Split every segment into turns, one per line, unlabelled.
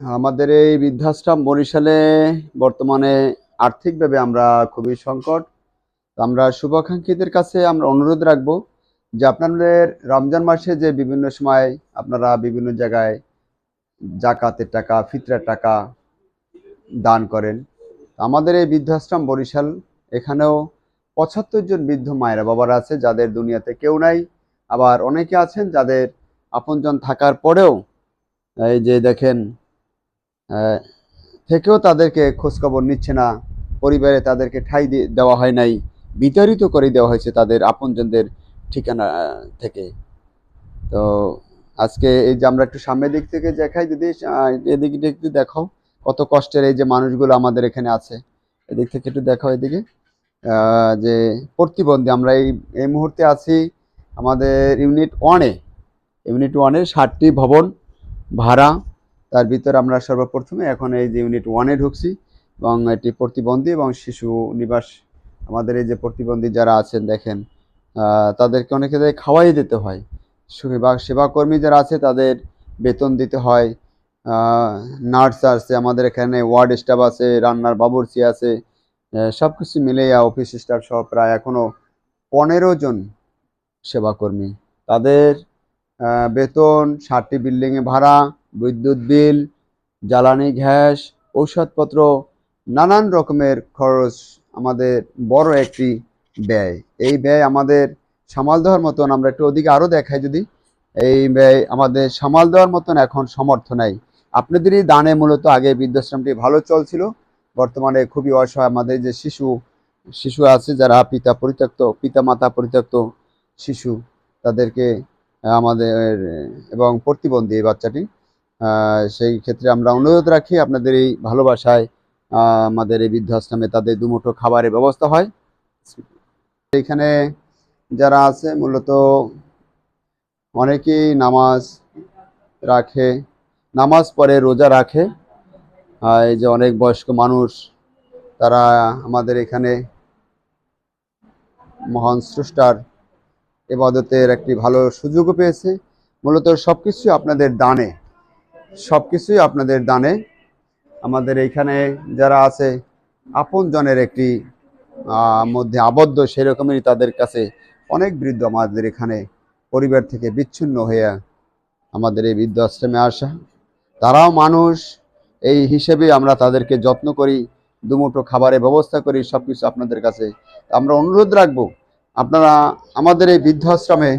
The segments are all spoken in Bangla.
আমাদের এই বৃদ্ধাশ্রম বরিশালে বর্তমানে আর্থিকভাবে আমরা খুবই সংকট। তো আমরা শুভাকাঙ্ক্ষীদের কাছে আমরা অনুরোধ রাখবো যে আপনাদের রমজান মাসে যে বিভিন্ন সময় আপনারা বিভিন্ন জায়গায় জাকাতের টাকা, ফিতরার টাকা দান করেন। আমাদের এই বৃদ্ধাশ্রম বরিশাল এখানেও ৭৫ জন বৃদ্ধ মায়েরা বাবারা আছে যাদের দুনিয়াতে কেউ নাই। আবার অনেকে আছেন যাদের আপনজন থাকার পরেও এই যে দেখেন আহ, থেকেও তাদেরকে খোঁজখবর নিচ্ছে না, পরিবারে তাদেরকে ঠাঁই দেওয়া হয় নাই, বিতাড়িত করে দেওয়া হয়েছে তাদের আপনজনদের ঠিকানা থেকে। তো আজকে এই যে আমরা একটু সামনের দিক থেকে দেখাই, যদি এদিকে একটু দেখাও কত কষ্টের এই যে মানুষগুলো আমাদের এখানে আছে। এদিক থেকে একটু দেখাও এদিকে। যে প্রতিবন্ধী আমরা এই মুহূর্তে আছি আমাদের ইউনিট ওয়ানের 60টি ভবন ভাড়া। তার ভিতরে আমরা সর্বপ্রথমে এখন এই যে ইউনিট ওয়ানে ঢুকছি এবং এটি প্রতিবন্ধী এবং শিশু নিবাস। আমাদের এই যে প্রতিবন্ধী যারা আছেন দেখেন, তাদেরকে অনেকে খাওয়াই দিতে হয়। সেবাকর্মী যারা আছে তাদের বেতন দিতে হয়। নার্স আছে আমাদের এখানে, ওয়ার্ড স্টাফ আছে, রান্নার বাবুর্চি আছে, সব কিছু মিলে অফিস স্টাফ সহ প্রায় এখনও 15 জন সেবাকর্মী। তাদের বেতন, 60টি বিল্ডিংয়ে ভাড়া, বিদ্যুৎ বিল, জ্বালানি গ্যাস, ঔষধপত্র, নানান রকমের খরচ আমাদের বড় একটি ব্যয়। এই ব্যয় আমাদের সামাল দেওয়ার মতন, আমরা একটু ওদিকে আরও দেখাই যদি, এই ব্যয় আমাদের সামাল দেওয়ার মতন এখন সমর্থ নাই। আপনাদেরই দানে মূলত আগে বৃদ্ধাশ্রমটি ভালো চলছিল, বর্তমানে খুবই অসহায়। আমাদের যে শিশু আছে যারা পিতা মাতা পরিত্যক্ত শিশু, তাদেরকে আমাদের এবং প্রতিবন্ধী এই বাচ্চাটি, সেই ক্ষেত্রে আমরা অনুরোধ রাখি আপনাদের এই ভালোবাসায় আমাদের এই বৃদ্ধাশ্রমে তাদের দুমুঠো খাবারের ব্যবস্থা হয়। এখানে যারা আছে মূলত অনেকেই নামাজ পড়ে, রোজা রাখে। এই যে অনেক বয়স্ক মানুষ, তারা আমাদের এখানে মহান স্রষ্টার ইবাদতের একটি ভালো সুযোগও পেয়েছে। মূলত সবকিছুই আপনাদের দানে আমাদের এইখানে যারা আছে আপনজনের একটি মধ্যে আবদ্ধ, সেরকমই তাদের কাছে অনেক বৃদ্ধ আমাদের এখানে পরিবার থেকে বিচ্ছিন্ন হয়ে আমাদের এই বৃদ্ধাশ্রমে আসা। তারাও মানুষ, এই হিসেবে আমরা তাদেরকে যত্ন করি, দুমুঠো খাবারের ব্যবস্থা করি, সব কিছু আপনাদের কাছে আমরা অনুরোধ রাখবো আপনারা আমাদের এই বৃদ্ধাশ্রমে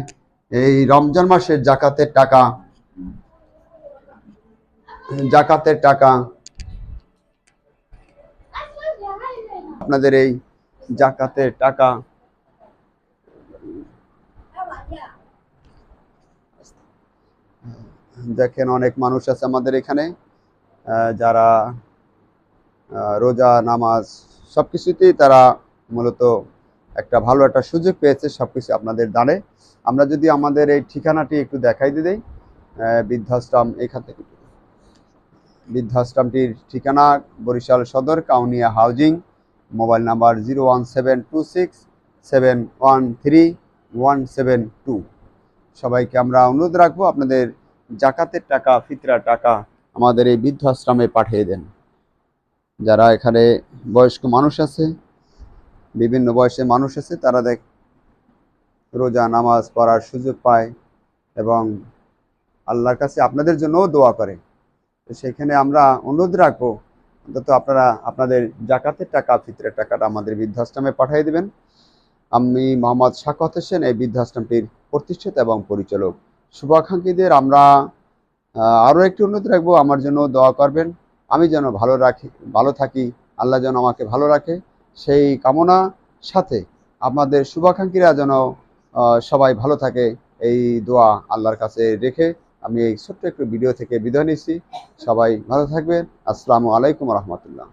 এই রমজান মাসের জাকাতের টাকা আপনাদের এই জাকাতের টাকা দেখেন, অনেক মানুষ আছে আমাদের এখানে যারা রোজা নামাজ সবকিছুতেই তারা মূলত ভালো একটা সুযোগ পেয়েছে সবকিছু আপনাদের দানে। আমরা যদি আমাদের এই ঠিকানাটি একটু দেখাই দিই, বৃদ্ধাশ্রমটির ঠিকানা বরিশাল সদর, কাউনিয়া হাউজিং, মোবাইল নাম্বার 01726713172। সবাইকে আমরা অনুরোধ রাখবো আপনাদের জাকাতের টাকা, ফিতরার টাকা আমাদের এই বৃদ্ধাশ্রমে পাঠিয়ে দেন। যারা এখানে বয়স্ক মানুষ আছে, বিভিন্ন বয়সের মানুষ আছে, তারা রোজা নামাজ পড়ার সুযোগ পায় এবং আল্লাহর কাছে আপনাদের জন্যও দোয়া করে। তো সেখানে আমরা অনুরোধ রাখবো অন্তত আপনারা আপনাদের জাকাতের টাকা, ফিতরের টাকাটা আমাদের বৃদ্ধাশ্রমে পাঠিয়ে দেবেন। আমি মোহাম্মদ শাকওয়াত হোসেন, এই বৃদ্ধাশ্রমটির প্রতিষ্ঠাতা এবং পরিচালক। শুভাকাঙ্ক্ষীদের আমরা আরও একটি অনুরোধ রাখবো, আমার জন্য দোয়া করবেন। আমি যেন ভালো থাকি, আল্লাহ যেন আমাকে ভালো রাখে, সেই কামনা সাথে আমাদের শুভাকাঙ্ক্ষীরা যেন সবাই ভালো থাকে, এই দোয়া আল্লাহর কাছে রেখে আমি এই ছোট্ট একটু ভিডিও থেকে বিদায় নিচ্ছি। সবাই ভালো থাকবেন। আসসালামু আলাইকুম রহমতুল্লাহ।